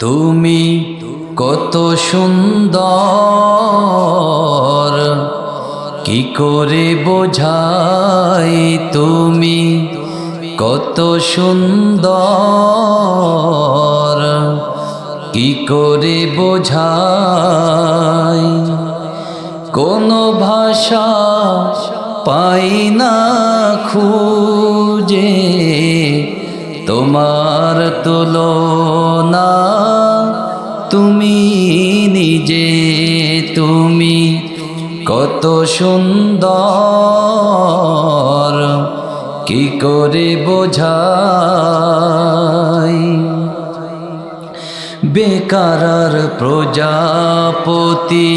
তুমি কত সুন্দর, কি করে বোঝাই তুমি কত সুন্দর, কি করে বোঝাই। কোনো ভাষা পাই না খুঁজে, তোমার তুলনা তুমি নিজে। তুমি কত সুন্দর, কি করে বোঝাই। বেকারার প্রজাপতি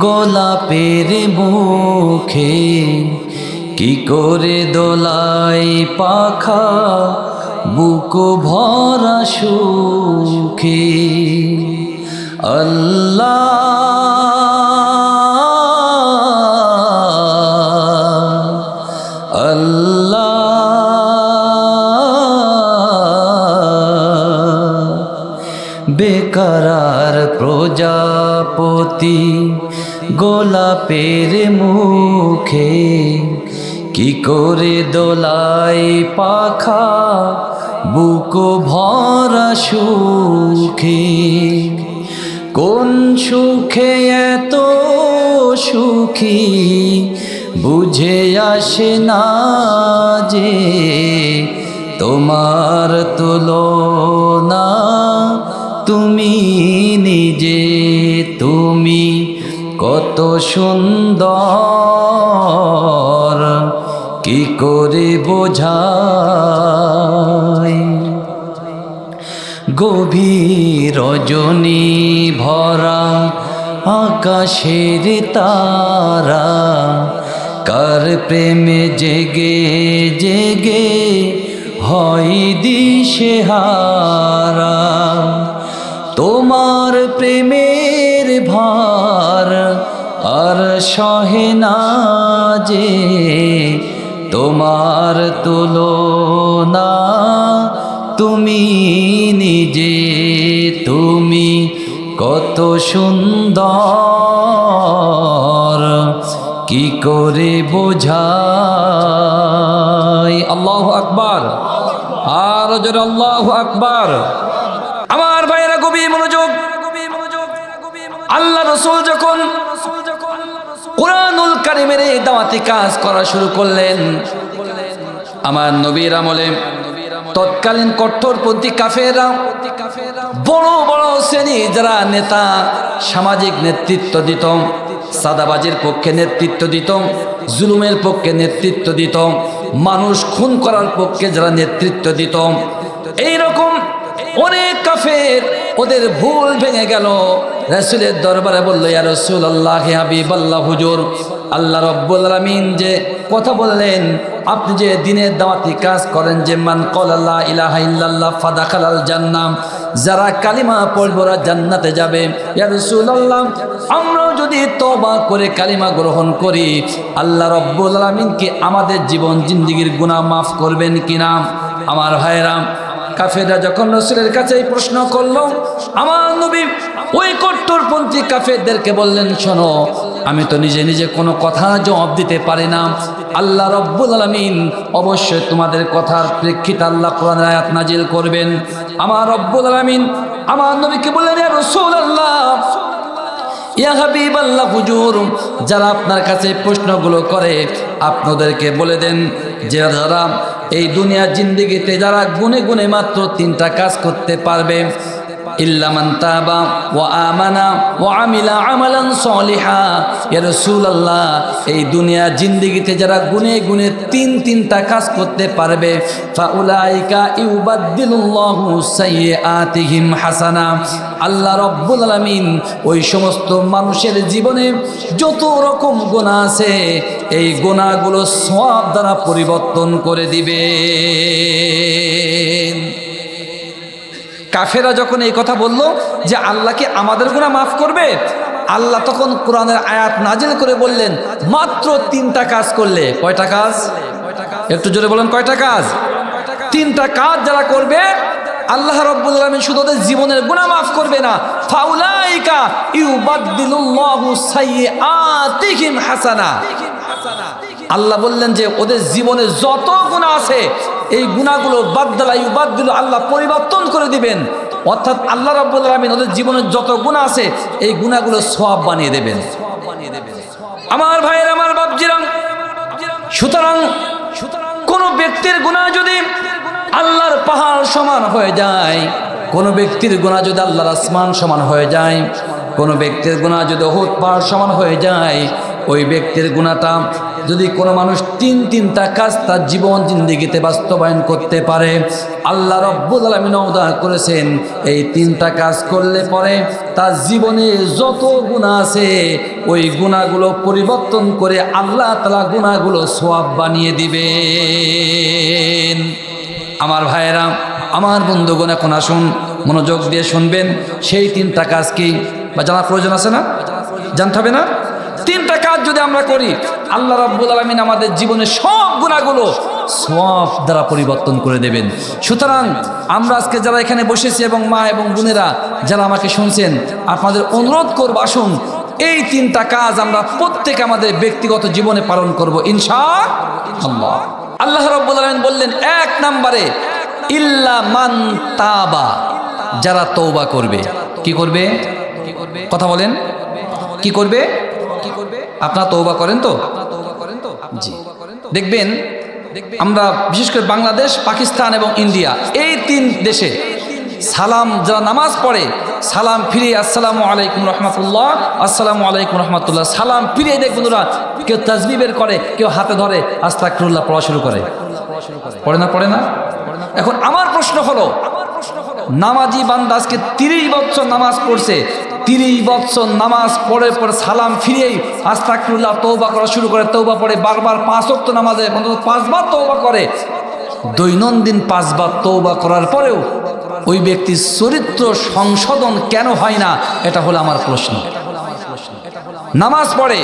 গোলাপের মুখে, কি করে দোলাই পাখা বুক ভরা সুখে। আল্লাহ আল্লাহ, বেকারার প্রজাপতি গোলাপের মুখে, কি করে দোলাই পাখা বুক ভরা সুখে। কোন সুখে এত সুখী বুঝে আসে না যে, তোমার তুলনা তুমি নিজে। তুমি কত সুন্দর, কি করে বোঝাই। গভীর রজনী ভরা আকাশের তারা, কার প্রেমে জেগে জেগে হয় দিশেহারা। তোমার প্রেমের ভার আর সহে না যে, তোমার তুলনা তুমি নিজে। তুমি কত সুন্দর, কি করে বোঝাই। আল্লাহু আকবার, আর জোরে আল্লাহু আকবার। আমার ভাইয়েরা গভীর মনোযোগ। আল্লাহ রাসূল যখন কুরআনুল কারীমের এই দাওয়াতি কাজ করা শুরু করলেন, আমার নবীর আমলে তৎকালীন কঠোরপন্থী কাফেররা, বড় বড় শ্রেণী যারা নেতা, সামাজিক নেতৃত্ব দিত, সাদাবাজির পক্ষে নেতৃত্ব দিত, জুলুমের পক্ষে নেতৃত্ব দিত, মানুষ খুন করার পক্ষে যারা নেতৃত্ব দিত, এইরকম অনেক কাফের ওদের ভুল ভেঙে গেল। রাসূলের দরবারে বলল, ইয়া রাসূলুল্লাহ, হে হাবিবাল্লাহ, হুজুর, আল্লাহ রাব্বুল আলামিন যে কথা বললেন, আপনি যে দিনের দাওয়াতি কাজ করেন, যে মান ক্বালা লা ইলাহা ইল্লাল্লাহ ফাদাখালাল জান্নাহ, যারা কালিমা পড়বে ওরা জান্নাতে যাবে। ইয়া রাসূলুল্লাহ, আমরাও যদি তওবা করে কালিমা গ্রহণ করি, আল্লাহ রাব্বুল আলামিন কি আমাদের জীবন জিন্দেগীর গুনাহ মাফ করবেন কিনা? আমার ভাইরা, কাফেররা যখন রাসূলের কাছে এই প্রশ্ন করলো, আমার নবী ওই কট্টরপন্থী কাফেরদেরকে বললেন, শোনো, আমি তো নিজে নিজে কোনো কথা জবাব দিতে পারি না। আল্লাহ রাব্বুল আলামিন অবশ্যই তোমাদের কথার প্রেক্ষিতে আল্লাহ কোরআনের আয়াত নাজিল করবেন। আমার রাব্বুল আলামিন আমার নবীকে বললেন, ইয়া রাসূলুল্লাহ, ইয়া হাবিবাল্লাহ, হুজুর, যারা আপনার কাছে প্রশ্নগুলো করে আপনাদেরকে বলে দেন যে যারা এই দুনিয়ার জিন্দেগিতে যারা গুনে গুনে মাত্র 3টা কাজ করতে পারবে, ইল্লা মান তাবা ওয়া আমানা ওয়া আমিলা আমালান সলিহা। ইয়া রাসূলুল্লাহ, এই দুনিয়া জিন্দেগিতে যারা গুনে গুনে 3টা কাজ করতে পারবে, ফাউলাইকা ইউবাদদিলুল্লাহু সাইয়্যাতিহিম হাসানা। আল্লাহ রাব্বুল আলামিন ওই সমস্ত মানুষের জীবনে যত রকম গুনাহ আছে, এই গুনাহগুলো সওয়াব দ্বারা পরিবর্তন করে দিবেন। কাফেরা যখন এই কথা বলল যে আল্লাহ কি আমাদের গুনাহ মাফ করবে, আল্লাহ তখন কোরআনের আয়াত নাজিল করে বললেন, মাত্র 3টা কাজ করলে। কয়টা কাজ? একটু জোরে বলেন, কয়টা কাজ? 3টা কাজ যারা করবে আল্লাহ রাব্বুল আলামিন শুধু ওদের জীবনের গুনাহ মাফ করবে না, ফাউলাইকা ইউবাদদিলুল্লাহু সাইয়্যাতিহিম হাসানা। আল্লাহ বললেন যে ওদের জীবনে যত গুনাহ আছে এই গুনাহগুলো আল্লাহ পরিবর্তন করে দিবেন। অর্থাৎ আল্লাহ রাব্বুল আলামিন ওদের জীবনের যত গুনাহ আছে এই গুনাহগুলো সওয়াব বানিয়ে দেবেন। আমার ভাইয়ের, আমার বাপজিরা, সুতরাং কোন ব্যক্তির গুনাহ যদি আল্লাহর পাহাড় সমান হয়ে যায়, কোন ব্যক্তির গুনাহ যদি আল্লাহর আসমান সমান হয়ে যায়, কোন ব্যক্তির গুনাহ যদি উহুদ পাহাড় সমান হয়ে যায়, ওই ব্যক্তির গুনাহটা যদি কোনো মানুষ তিনটা কাজ তার জীবন জিন্দেগিতে বাস্তবায়ন করতে পারে, আল্লাহ রাব্বুল আলামিন ওয়াদা করেছেন এই তিনটা কাজ করলে পরে তার জীবনে যত গুনাহ আছে ওই গুনাহগুলো পরিবর্তন করে আল্লাহ তাআলা গুনাহগুলো সওয়াব বানিয়ে দিবেন। আমার ভাইয়েরা, আমার বন্ধুগণ, এখন আসুন মনোযোগ দিয়ে শুনবেন। সেই তিনটা কাজ কি বা জানার প্রয়োজন আছে না? জানতে হবে না? তিনটা কাজ যদি আমরা করি আল্লাহ রাব্বুল আলামিন আমাদের জীবনের সব গুনাহগুলো সওয়াব দ্বারা পরিবর্তন করে দেবেন। সুতরাং আমরা আজকে যারা এখানে বসেছি এবং মা এবং বোনেরা যারা আমাকে শুনছেন, আপনাদের অনুরোধ করব, আসুন এই তিনটা কাজ আমরা প্রত্যেক আমাদের ব্যক্তিগত জীবনে পালন করব ইনশাআল্লাহ। আল্লাহ রাব্বুল আলামিন বললেন 1 নম্বরে ইল্লা মান তাবা, যারা তওবা করবে। কি করবে? কথা বলেন, কি করবে? আপনারা তওবা করেন তো? জি। দেখবেন আমরা বিশেষ করে বাংলাদেশ, পাকিস্তান এবং ইন্ডিয়া এই 3 দেশে সালাম যারা নামাজ পড়ে, সালাম ফিরিয়ে আসসালামু আলাইকুম রহমতুল্লাহ, আসসালামু আলাইকুম রহমতুল্লাহ, সালাম ফিরিয়ে দেখবেন ওরা কেউ তাসবিহ বের করে, কেউ হাতে ধরে আস্তাগফিরুল্লাহ পড়া শুরু করে। পড়ে না? পড়ে না? এখন আমার প্রশ্ন হলো, নামাজি বান্দা আজকে 30 বছর নামাজ পড়ছে, 30 বছর নামাজ পড়ে পরে সালাম ফিরিয়েই আস্তাগফিরুল্লাহ তওবা করা শুরু করে, তওবা পড়ে বারবার 5 ওয়াক্ত নামাজে অন্তত 5 বার তওবা করে, দৈনন্দিন 5 বার তওবা করার পরেও ওই ব্যক্তির চরিত্র সংশোধন কেন হয় না? এটা হলো আমার প্রশ্ন। নামাজ পড়ে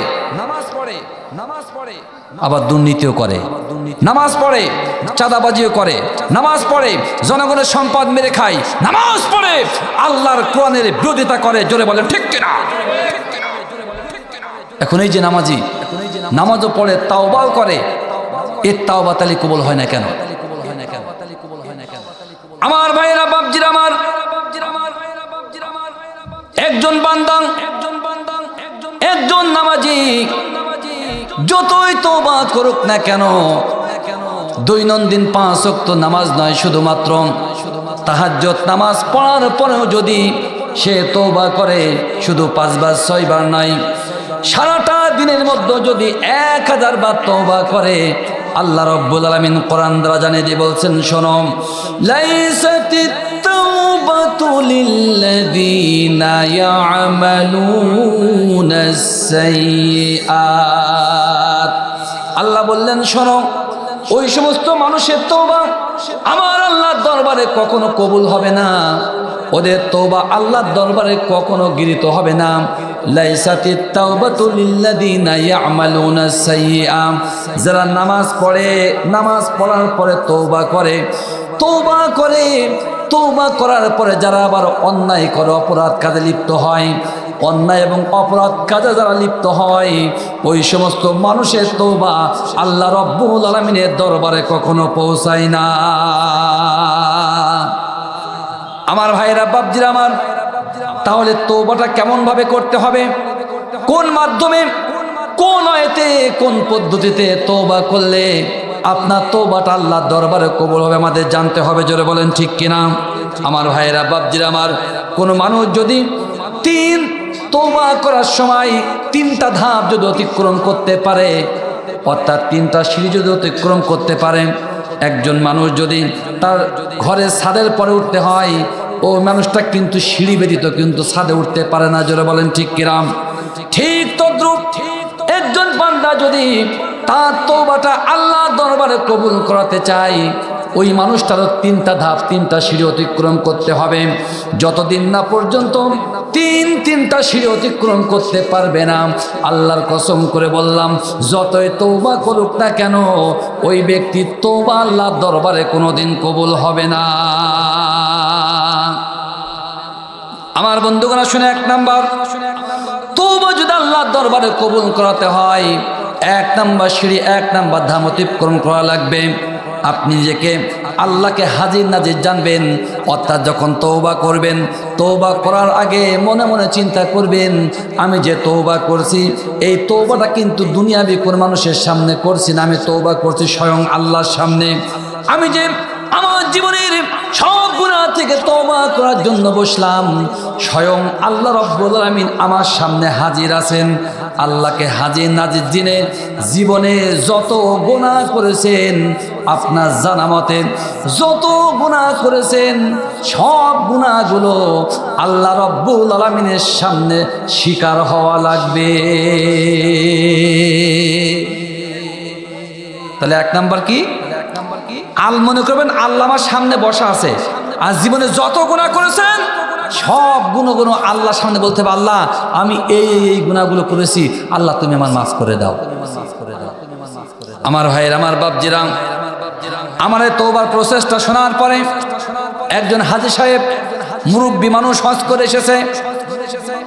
আবার দুর্নীতিও করে, নামাজ পড়ে চাঁদাবাজিও করে, নামাজ পড়ে জনগণের সম্পদ মেরে খায়, নামাজ পড়ে আল্লাহর কোরআনের বিরোধিতা করে। জোরে বলেন ঠিক কিনা? এখন এই যে নামাজি নামাজও পড়ে তাওবাও করে, এর তাওবা তালি কবুল হয় না কেন? আমার ভাইয়েরা, বাপজিরা, আমার একজন বান্দা, একজন নামাজি যতই তওবা করুক না কেন, দৈনন্দিন 5 ওয়াক্ত নামাজ নয়, শুধুমাত্র তাহাজ্জুদ নামাজ পড়ার পরেও যদি সে তওবা করে, শুধু 5 বার 6 বার নয়, সারাটা দিনের মধ্যে যদি 1000 বার তওবা করে, আল্লাহ রাব্বুল আলামিন কোরআন দ্বারা জানিয়ে দিয়ে বলছেন, শোনো, লাইসাতিত তাওবাতু লিল্লাযীনা ইয়া'মালুনাস সাইয়্যাত। আল্লাহ বললেন, শোনো, ওই সমস্ত মানুষের তওবা আমার আল্লাহর দরবারে কখনো কবুল হবে না, ওদের তওবা আল্লাহর দরবারে কখনো গৃহীত হবে না। লাইসাতিত তাওবাতু লিল্লাযীনা ইয়া'মালুনাস সাইয়্যাত, যারা নামাজ পড়ে, নামাজ পড়ার পরে তওবা করে, তওবা করে, তওবা করার পরে যারা আবার অন্যায় করে, অপরাধ কাজে লিপ্ত হয়, অন্যায় এবং অপরাধ কাজে যারা লিপ্ত হয়, ওই সমস্ত মানুষের তওবা আল্লাহ রাব্বুল আলামিনের দরবারে কখনো পৌঁছায় না। আমার ভাইয়েরা, বাপজিরা আমার, তাহলে তওবাটা কেমন ভাবে করতে হবে, কোন মাধ্যমে, কোন আয়াতে, কোন পদ্ধতিতে তওবা করলে আপনার তওবাটা আল্লাহর দরবারে কবুল হবে আমাদের জানতে হবে। জোরে বলেন ঠিক কিনা? আমার ভাইয়েরা, বাপজিরা আমার, কোন মানুষ যদি তওবা করার সময় 3টা ধাপ যদি অতিক্রম করতে পারে, অর্থাৎ 3টা সিঁড়ি যদি অতিক্রম করতে পারে, একজন মানুষ যদি তার ঘরের ছাদের পরে উঠতে হয়, ও মানুষটা কিন্তু সিঁড়ি ব্যতীত কিন্তু ছাদে উঠতে পারে না। জোরে বলেন ঠিক কিরাম? ঠিক তদ্রুপ একজন বান্দা যদি তার তওবাটা আল্লাহর দরবারে কবুল করাতে চায়, ওই মানুষটারও 3টা ধাপ, 3টা সিঁড়ি অতিক্রম করতে হবে। যতদিন না পর্যন্ত 3টা সিঁড়ি অতিক্রম করতে পারবে না, আল্লাহর কসম করে বললাম, যতই তওবা করুক না কেন, ওই ব্যক্তির তওবা আল্লাহর দরবারে কোনোদিন কবুল হবে না। আমার বন্ধুগণ শুনে, 1 নাম্বার, তওবা যদি আল্লাহর দরবারে কবুল করাতে হয়, 1 নাম্বার সিঁড়ি, 1 নাম্বার ধাম অতিক্রম করা লাগবে। আপনি নিজেকে আল্লাহকে হাজির নাজির জানবেন। অর্থাৎ যখন তওবা করবেন, তওবা করার আগে মনে মনে চিন্তা করবেন, আমি যে তওবা করছি, এই তওবাটা কিন্তু দুনিয়াবি কোন মানুষের সামনে করছি না, আমি তওবা করছি স্বয়ং আল্লাহর সামনে। আমি যে আমার জীবনের সব গুনাহ থেকে তওবা করার জন্য বসলাম, স্বয়ং আল্লাহ রাব্বুল আলামিন আমার সামনে হাজির আছেন। আল্লাহকে হাজির নাজির জেনে জীবনে যত গুনাহ করেছেন, আপনার জানা মতে যত গুনাহ করেছেন, সব গুনাহগুলো আল্লাহ রাব্বুল আলামিনের সামনে স্বীকার হওয়া লাগবে। তাহলে 1 নাম্বার কি? মনে করবেন আল্লাহ আমার সামনে বসা আছে, আর জীবনে যত গুনাহ করেছেন সব গুণগুলো আল্লাহর সামনে বলতে হবে, আল্লাহ আমি এই গুনাহগুলো করেছি, আল্লাহ তুমি আমার মাফ করে দাও। আমার ভাইয়ের, আমার বাপজিরা, আমার এই তওবার প্রসেসটা শোনার পরে একজন হাজী সাহেব, মুরব্বী মানুষ, হজ করে এসেছে।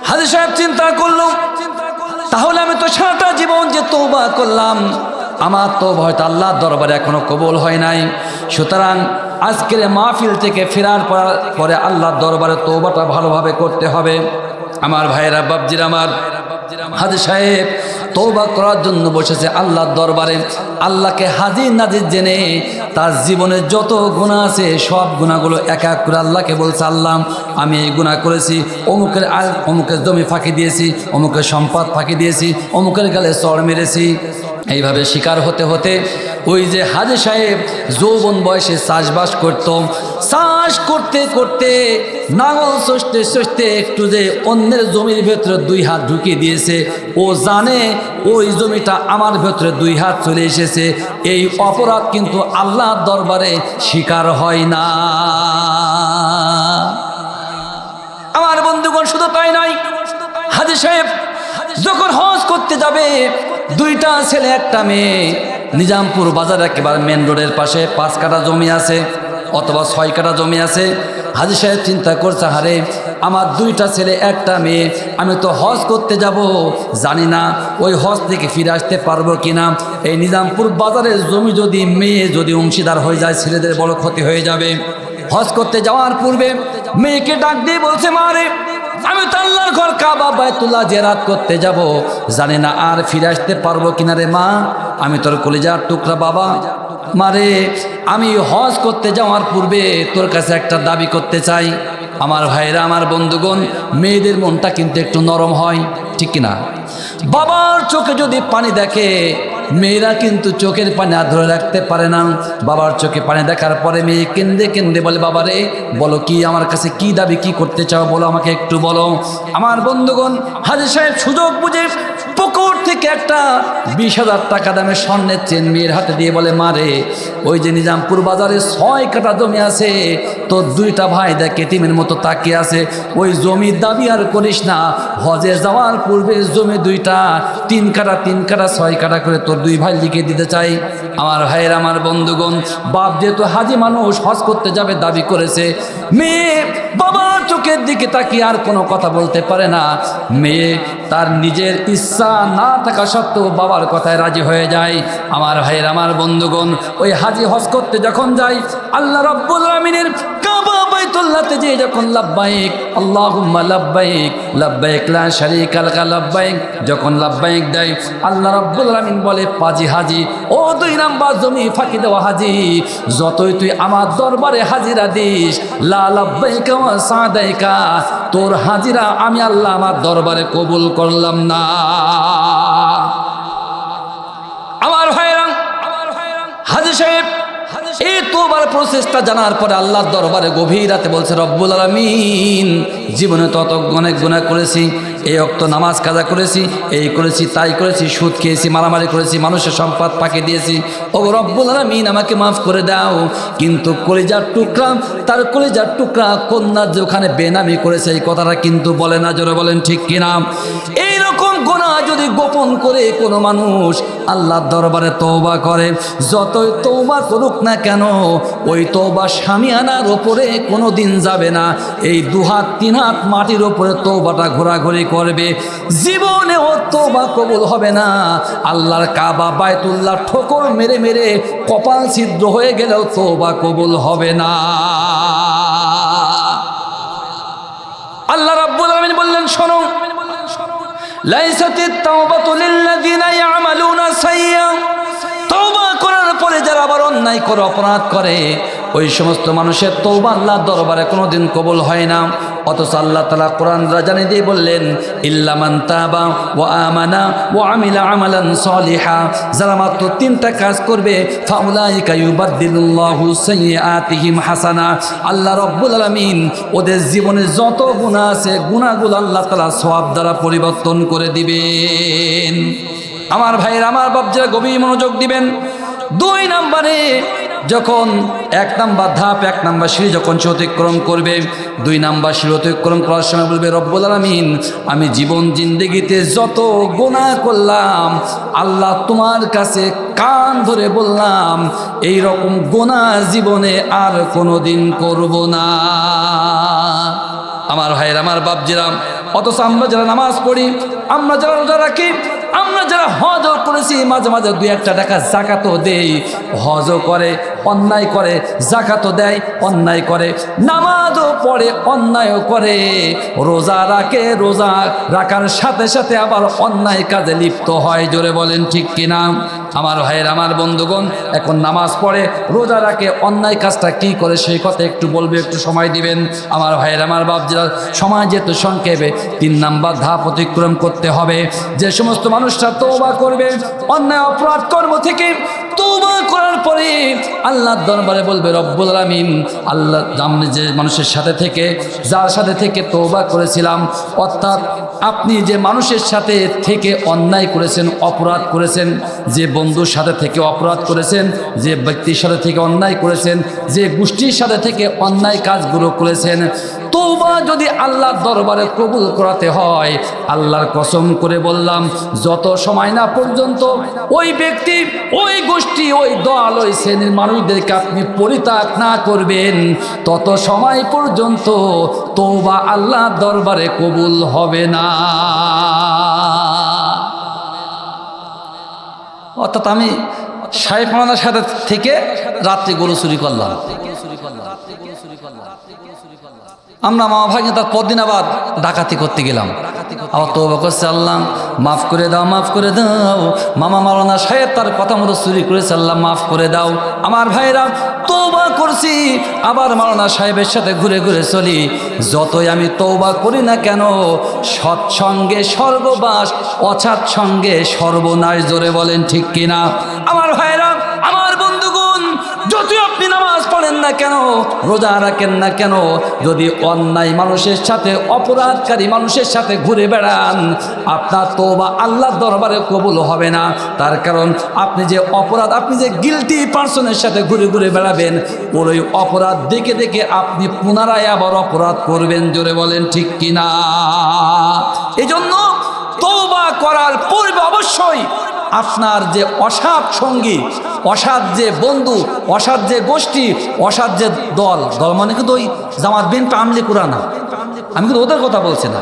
হাজী সাহেব চিন্তা করলো, তাহলে আমি তো সারাটা জীবন যে তওবা করলাম, আমার তওবা হয়তো আল্লাহর দরবারে এখনো কবুল হয় নাই। সুতরাং আজকের মাহফিল থেকে ফেরার পরে আল্লাহর দরবারে তওবাটা ভালোভাবে করতে হবে। আমার ভাইয়েরা, বাপজিরা, আমার হাজী সাহেব তওবা করার জন্য বসেছে আল্লাহর দরবারে। আল্লাহকে হাজির নাজির জেনে তার জীবনে যত গুনাহ আছে সব গুনাহগুলো এক এক করে আল্লাহকে বলছে, আল্লাহ আমি এই গুনাহ করেছি, অমুকের জমি ফাঁকি দিয়েছি, অমুকের সম্পদ ফাঁকি দিয়েছি, অমুকের গালে চড় মেরেছি। এইভাবে শিকার হতে হতে ওই যে হাজী সাহেব যৌবন বয়সে চাষবাস করত, চাষ করতে করতে নাঙল চষতে চষতে একটু যে অন্যের জমির ভেতরে 2 হাত ঢুকিয়ে দিয়েছে, ও জানে ওই জমিটা আমার ভেতরে 2 হাত চলে এসেছে। এই অপরাধ কিন্তু আল্লাহর দরবারে স্বীকার হয় না। আমার বন্ধুগণ, শুধু তাই নয়, হাজী সাহেব যখন হজ করতে যাবে, 2টা ছেলে 1টা মেয়ে, নিজামপুর বাজার একেবারে মেন রোডের পাশে 5 কাঠা জমি আছে অথবা 6 কাঠা জমি আছে। হাজী সাহেব চিন্তা করছে, হারে আমার 2টা ছেলে 1টা মেয়ে, আমি তো হজ করতে যাব, জানি না ওই হজ থেকে ফিরে আসতে পারবো কিনা। এই নিজামপুর বাজারের জমি যদি মেয়ে যদি অংশীদার হয়ে যায়, ছেলেদের বড় ক্ষতি হয়ে যাবে। হজ করতে যাওয়ার পূর্বে মেয়েকে ডাক দিয়ে বলছে, মা রে, আমি তো আল্লাহর ঘর কাবা বাইতুল্লাহ জিয়ারত করতে যাব, জানি না আর ফিরে আসতে পারবো কিনা রে মা, আমি তোর কলিজার টুকরা বাবা। মারে, আমি হজ করতে যাওয়ার পূর্বে তোর কাছে একটা দাবি করতে চাই। আমার ভাইরা, আমার বন্ধুগণ, মেয়েদের মনটা কিন্তু একটু নরম হয়, ঠিক কিনা? বাবার চোখে যদি পানি দেখে, মেয়েরা কিন্তু চোখের পানি আর ধরে রাখতে পারে না। বাবার চোখে পানি দেখার পরে মেয়ে কেন্দে কেন্দে বলে, বাবা রে, বলো কি আমার কাছে কি দাবি, কি করতে চাও, বলো, আমাকে একটু বলো। আমার বন্ধুগণ, হাজী সাহেব সুযোগ বুঝে পুকুর থেকে একটা 20,000 টাকা দামের স্বর্ণের চেন মেয়ের হাতে দিয়ে বলে, মা রে, ওই যে নিজামপুর বাজারে 6 কাঠা জমি আছে, তোর 2টা ভাই দেখ এতিমের মতো তাকিয়ে আছে, ওই জমির দাবি আর করিস না। হজে যাওয়ার পূর্বে জমি 2টা 3 কাঠা 3 কাঠা 6 কাঠা করে তোর 2 ভাই লিখে দিতে চাই। আমার ভাইয়ের, আমার বন্ধুগণ, বাপ যেহেতু হাজী মানুষ, হজ করতে যাবে দাবি করেছে। মেয়ে বাবার চোখের দিকে তাকিয়ে আর কোনো কথা বলতে পারে না। মেয়ে তার নিজের ইচ্ছা না থাকা সত্ত্বেও বাবার কথায় রাজি হয়ে যায়। আমার ভাইয়ের, আমার বন্ধুগণ, ওই হাজী হজ করতে যখন যায়, আল্লাহ রাব্বুল আলামিনের কাবা বাইতুল্লাহতে যে যখন লাব্বাইক আল্লাহুম্মা লাব্বাইক লাব্বাইক লা শারীকা লাকা লাব্বাইক যখন লাব্বাইক দেয়, আল্লাহ রাব্বুল আলামিন বলে, পাজি হাজী, ও 2 নাম্বার জমি ফাঁকি দেওয়া হাজী, যতই তুই আমার দরবারে হাজিরা দিস, লা লাব্বাইকা ওয়া সাদাইকা, তোর হাজিরা আমি আল্লাহ আমার দরবারে কবুল করলাম না। আমার ভাইরা, হাজী সাহেব এই তওবার প্রসেসটা জানার পরে আল্লাহর দরবারে গভীর রাতে বলছে, রব্বুল আলামিন, জীবনে তো অনেক গুনাহ করেছি, এই ওয়াক্ত নামাজ কাজা করেছি, এই করেছি তাই করেছি, সুদ খেয়েছি, মারামারি করেছি, মানুষের সম্পদ পাকে দিয়েছি, ও রব্বুল আলামিন আমাকে মাফ করে দাও। কিন্তু কলিজার টুকরা, তার কলিজার টুকরা কন্যার যে ওখানে বেনামি করেছে, এই কথাটা কিন্তু বলে না। জোরে বলেন ঠিক কিনা? এই রকম গুনাহ যদি গোপন করে কোনো মানুষ আল্লাহর দরবারে তওবা করে, যতই তওবা করুক না কেন ওই তওবা শামিয়ানার উপরে কোনো দিন যাবে না। এই 2 হাত 3 হাত মাটির উপরে তওবাটা ঘোরাঘুরি করবে, জীবনেও তওবা কবুল হবে না। আল্লাহর কাবা বায়তুল্লাহ ঠোকর মেরে মেরে কপাল ছিদ্র হয়ে গেলেও তওবা কবুল হবে না। আল্লাহ রাব্বুল আলামিন বললেন, শোনো, লাইসাতিত তাওবাতু লিল্লাযিনা ইয়ামালুনা সাইয়্যা, তওবা করার পরে যারা আবার অন্যায় করে অপরাধ করে ওই সমস্ত মানুষের তওবা আল্লাহর দরবারে কোনোদিন কবুল হয় না। অথচ আল্লাহ তাআলা কোরআন জানিয়ে দিয়ে বললেন, ইল্লা মান তাবা ওয়া আমানা ওয়া আমিলা আমালান সলিহা, যারা মাত্র 3টা কাজ করবে, ফাউলাইকা ইউবাদদিলুল্লাহু সাইয়্যাতিহিম হাসানা, আল্লাহ রাব্বুল আলামিন ওদের জীবনে যত গুনাহ আছে গুনাহগুলো আল্লাহ তাআলা সওয়াব দ্বারা পরিবর্তন করে দিবেন। আমার ভাইয়ের, আমার বাপজিরা গভীর মনোযোগ দিবেন। 2 নম্বরে যখন 1 নাম্বার ধাপ, 1 নাম্বার সিঁড়ি যখন সে অতিক্রম করবে, 2 নাম্বার সিঁড়ি অতিক্রম করার সময় বলবে, রব্বুল আলামিন আমি জীবন জিন্দেগিতে যত গুনাহ করলাম আল্লাহ তোমার কাছে কান ধরে বললাম এই রকম গুনাহ জীবনে আর কোনোদিন করব না। আমার ভাইয়ের, আমার বাপজিরা, অথচ আমরা যারা নামাজ পড়ি, আমরা যারা রোজা রাখি, আমরা যারা হজও করেছি, মাঝে মাঝে 2-1 টাকা জাকাতও দেই, হজও করে অন্যায় করে, জাকাতও দেয় অন্যায় করে, নামাজও পড়ে অন্যায়ও করে, রোজা রাখে, রোজা রাখার সাথে সাথে আবার অন্যায় কাজে লিপ্ত হয়। জোরে বলেন ঠিক কিনা? আমার ভাইয়ের, আমার বন্ধুগণ, এখন নামাজ পড়ে, রোজা রাখে, অন্যায় কাজটা কি করে সেই কথা একটু বলবে, একটু সময় দিবেন। আমার ভাইয়ের, আমার বাপজিরা, সময় যেহেতু সংক্ষেপে 3 নাম্বার ধাপ অতিক্রম করতে হবে। যে সমস্ত মানুষরা তওবা করবে অন্যায় অপরাধ কর্ম থেকে, তওবা করার পরে আল্লাহর দরবারে বলবে, রব্বুল আলামিন আল্লাহ আমি যে মানুষের সাথে থেকে, যার সাথে থেকে তওবা করেছিলাম, অর্থাৎ আপনি যে মানুষের সাথে থেকে অন্যায় করেছেন, অপরাধ করেছেন, যে বন্ধুর সাথে থেকে অপরাধ করেছেন, যে ব্যক্তির সাথে থেকে অন্যায় করেছেন, যে গোষ্ঠীর সাথে থেকে অন্যায় কাজগুলো করেছেন, তওবা যদি আল্লাহর দরবারে কবুল করাতে হয়, আল্লাহর কসম করে বললাম, যত সময় না পর্যন্ত ওই ব্যক্তি, ওই গোষ্ঠী, ওই দল, ওই শ্রেণীর মানুষদেরকে আপনি পরিত্যাগ না করবেন, তত সময় পর্যন্ত তওবা আল্লাহর দরবারে কবুল হবে না। অর্থাৎ আমি সাহেবমানার সাথে থেকে রাত্রে গরু চুরি করলাম, আমরা মামা ভাগ্নে তার পরদিন আবার ডাকাতি করতে গেলাম, আবার তওবা করছে, আল্লাহ মাফ করে দাও, মাফ করে দাও। মামা মাওলানা সাহেব তার কথা মতো চুরি করেছে, আল্লাহ মাফ করে দাও। আমার ভাইরা, তওবা করছি, আবার মাওলানা সাহেবের সাথে ঘুরে ঘুরে চলি। যতই আমি তওবা করি না কেন, সৎসঙ্গে স্বর্গবাস, অসৎ সঙ্গে সর্বনাশ। জোরে বলেন ঠিক কিনা? আমার ভাইরা, আমার বন্ধুগণ, যতই আপনি নামাজ পড়েন না কেন, রোজা রাখেন না কেন, যদি অন্যায় মানুষের সাথে, অপরাধকারী মানুষের সাথে ঘুরে বেড়ান, আপনার তওবা আল্লাহর দরবারে কবুল হবে না। তার কারণ আপনি যে অপরাধ, আপনি যে গিলটি পার্সনের সাথে ঘুরে ঘুরে বেড়াবেন, ওই অপরাধ দেখে দেখে আপনি পুনরায় আবার অপরাধ করবেন। জোরে বলেন ঠিক কিনা? এই জন্য তওবা করার পূর্বে অবশ্যই আপনার যে অসৎ সঙ্গী, অসৎ যে বন্ধু, অসৎ যে গোষ্ঠী, অসৎ যে দল, দল মানে কিন্তু ওই জামাত বিএনপি আমলি কুরা না, আমি কিন্তু ওদের কথা বলছি না,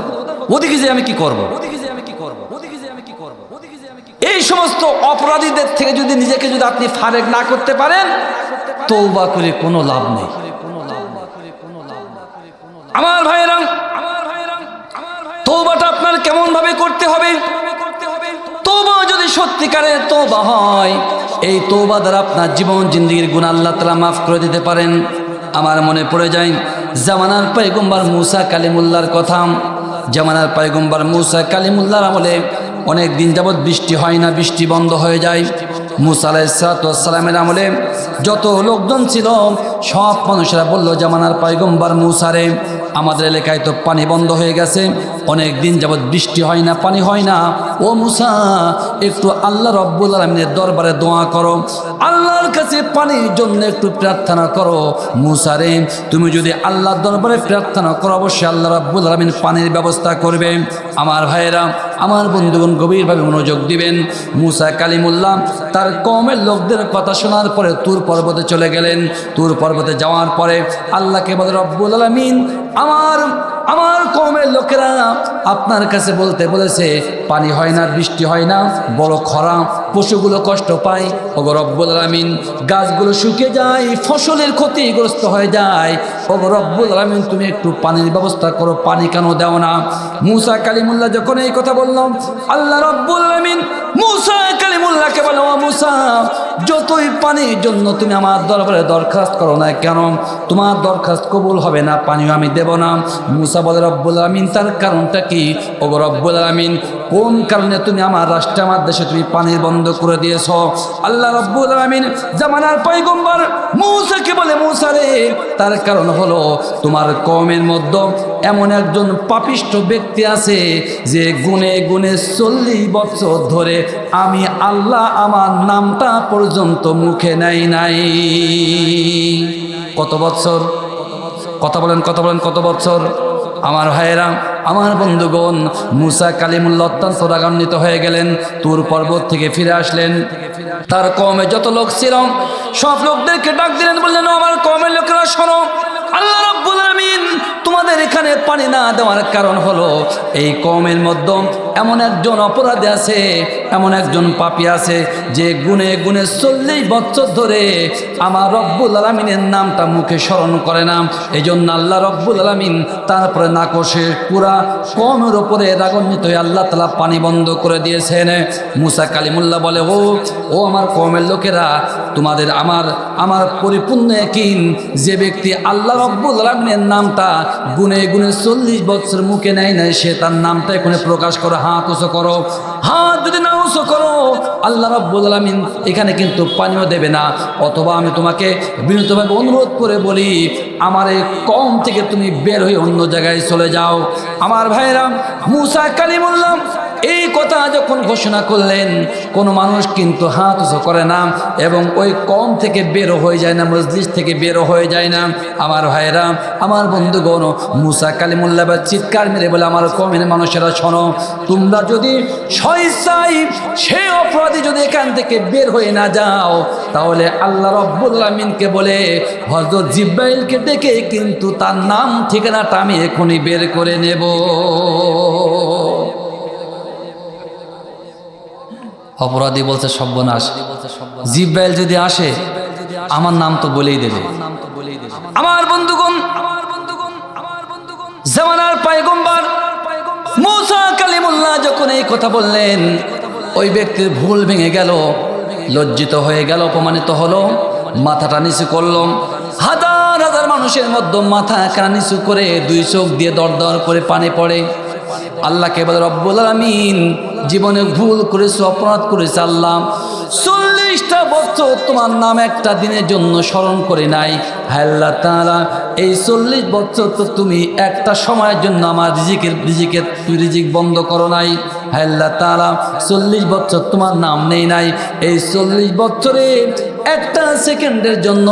ওদিকে যে আমি কি করব, এই সমস্ত অপরাধীদের থেকে যদি নিজেকে যদি আপনি ফারেক না করতে পারেন, তওবা করে কোনো লাভ নেই। আমার ভাইয়েরা, তওবাটা আপনার কেমন ভাবে করতে হবে? তওবা যদি সত্যিকারের তওবা হয়, এই তওবা দ্বারা আপনার জীবন জিন্দেগির গুনাহ আল্লাহ তাআলা মাফ করে দিতে পারেন। আমার মনে পড়ে যায় জামানার পয়গম্বর মুসা কালিমুল্লাহর কথা। জামানার পয়গম্বর মুসা কালিমুল্লাহর আমলে অনেক দিন যাবৎ বৃষ্টি হয় না, বৃষ্টি বন্ধ হয়ে যায়। মুসা আলাইহিস সালামের আমলে যত লোকজন ছিল সব মানুষেরা বলল, জামানার পয়গম্বর মুসারে, আমাদের এলাকায় তো পানি বন্ধ হয়ে গেছে, অনেক দিন যাবৎ বৃষ্টি হয় না, পানি হয় না, ও মুসা একটু আল্লাহ রব্বুল আলামিনের দরবারে দোয়া করো, আল্লাহর কাছে পানির জন্য একটু প্রার্থনা করো। মুসা রে, তুমি যদি আল্লাহর দরবারে প্রার্থনা করো অবশ্যই আল্লাহ রব্বুল আলামিন পানির ব্যবস্থা করবে। আমার ভাইয়েরা, আমার বন্ধুগণ গভীরভাবে মনোযোগ দিবেন। মুসা কালিমুল্লাহ তার কওমের লোকদের কথা শোনার পরে তুর পর্বতে চলে গেলেন। তুর পর্বতে যাওয়ার পরে আল্লাহকে বলে, রব্বুল আলামিন আমার কওমের লোকেরা আপনার কাছে বলতে বলেছে পানি হয় না, বৃষ্টি হয় না, বড় খরা, পশুগুলো কষ্ট পায়। ওগো রব্বুল আলামিন, গাছগুলো শুকিয়ে যায়, ফসলের ক্ষতিগ্রস্ত হয়ে যায়। ওগো রব্বুল আলামিন, তুমি একটু পানির ব্যবস্থা করো, পানি কেন দাও না? মুসা কালিমুল্লাহ যখন এই কথা বললাম, আল্লাহ রব্বুল আলামিন মুসা কালিমুল্লাহকে বলে, ও মুসা, যতই পানির জন্য তুমি আমার দরবারে দরখাস্ত করো না কেন, তোমার দরখাস্ত কবুল হবে না, পানিও আমি দেব না। মুসা বলে, রব্বুল আলামিন তার কারণটা কি? ওগো রব্বুল আলামিন, কোন কারণে তুমি আমার রাষ্ট্রে, আমার দেশে তুমি পানির বন্ধ করে দিয়েছ? আল্লাহ রব্বুল আলামিন জামানার পয়গম্বর মুসাকে বলে, মুসা রে, তার কারণ হলো তোমার কওমের মধ্যে এমন একজন পাপিষ্ঠ ব্যক্তি আছে যে গুনে গুনে 40 বছর ধরে আমি আল্লাহ আমার নামটা পর্যন্ত মুখে নেই নাই। কত বছর? কথা বলেন, কথা বলেন, কত বছর? আমার ভাইয়েরা, আমার বন্ধুগণ, মুসা কালিমুল্লাহ অত্যন্ত রাগান্বিত হয়ে গেলেন। তুর পর্বত থেকে ফিরে আসলেন। তার কওমে যত লোক ছিল সব লোকদেরকে ডাক দিলেন, বললেন, আমার কওমের লোকেরা শোনো, আল্লাহ রাব্বুল আলামিন তোমাদের এখানে পানি না দেওয়ার কারণ হলো এই কওমের মধ্যে এমন একজন অপরাধী আছে, এমন একজন পাপী আছে যে গুনে গুনে 40 বছর ধরে আমার রব্বুল আলামিনের নামটা মুখে স্মরণ করে না। এই জন্য আল্লাহ রব্বুল আলামিন তারপরে নাকশে পুরা কওমের উপরে রাগান্বিত হয়ে আল্লাহ তাআলা পানি বন্ধ করে দিয়েছেন। মুসা কালিমুল্লাহ বলে, ও আমার কওমের লোকেরা, তোমাদের আমার পরিপূর্ণ ইয়াকিন, যে ব্যক্তি আল্লাহ রব্বুল আলামিনের নামটা গুনে গুনে 40 বছর মুখে নেয় নাই, সে তার নামটা এখানে প্রকাশ করো, হাত উঁচু করো। হাত যদি না উঁচু করো, আল্লাহ রাব্বুল আলামিন এখানে কিন্তু পানিও দেবে না। অথবা আমি তোমাকে বিনীতভাবে অনুরোধ করে বলি, আমার এই কওম থেকে তুমি বের হয়ে অন্য জায়গায় চলে যাও। আমার ভাইরা, মুসা কালিমুল্লাহ এই কথা যখন ঘোষণা করলেন, কোনো মানুষ কিন্তু হাত উঁচু করে না এবং ওই কওম থেকে বেরো হয়ে যায় না, মজলিস থেকে বেরো হয়ে যায় না। আমার ভাইরা, আমার বন্ধুগণ, মুসা কালিমুল্লাহ চিৎকার মেরে বলে, আমার কওমের মানুষেরা শোনো, তোমরা যদি স্বেচ্ছায় সে অপরাধী যদি এখান থেকে বের হয়ে না যাও, তাহলে আল্লাহ রাব্বুল আলামিনকে বলে হযরত জিব্রাইলকে ডেকে কিন্তু তার নাম ঠিকানাটা আমি এখনই বের করে নেব। অপরাধী বলছে সর্বনাশ, জিব্রাইল যদি আসে আমার নাম তো বলেই দেবে। আমার বন্ধুগণ, জামানার পয়গম্বর মুসা কালিমুল্লাহ যখন এই কথা বললেন, ওই ব্যক্তির ভুল ভেঙে গেল, লজ্জিত হয়ে গেল, অপমানিত হলো, মাথাটা নিচু করলো। হাজার হাজার মানুষের মধ্যে মাথা কানা নিচু করে 2 চোখ দিয়ে দর দর করে পানি পড়ে। আল্লাহকে বলে, রব্বুল আলামিন, জীবনে ভুল করেছো, অপরাধ করেছে আল্লাহ, 40টা বছর তোমার নাম একটা দিনের জন্য স্মরণ করে নাই। হায় আল্লাহ তাআলা, এই 40 বছর তো তুমি একটা সময়ের জন্য আমার রিজিক বন্ধ করো নাই। হায় আল্লাহ তাআলা, 40 বছর তোমার নাম নেই নাই। এই 40 বছরে একটা সেকেন্ডের জন্য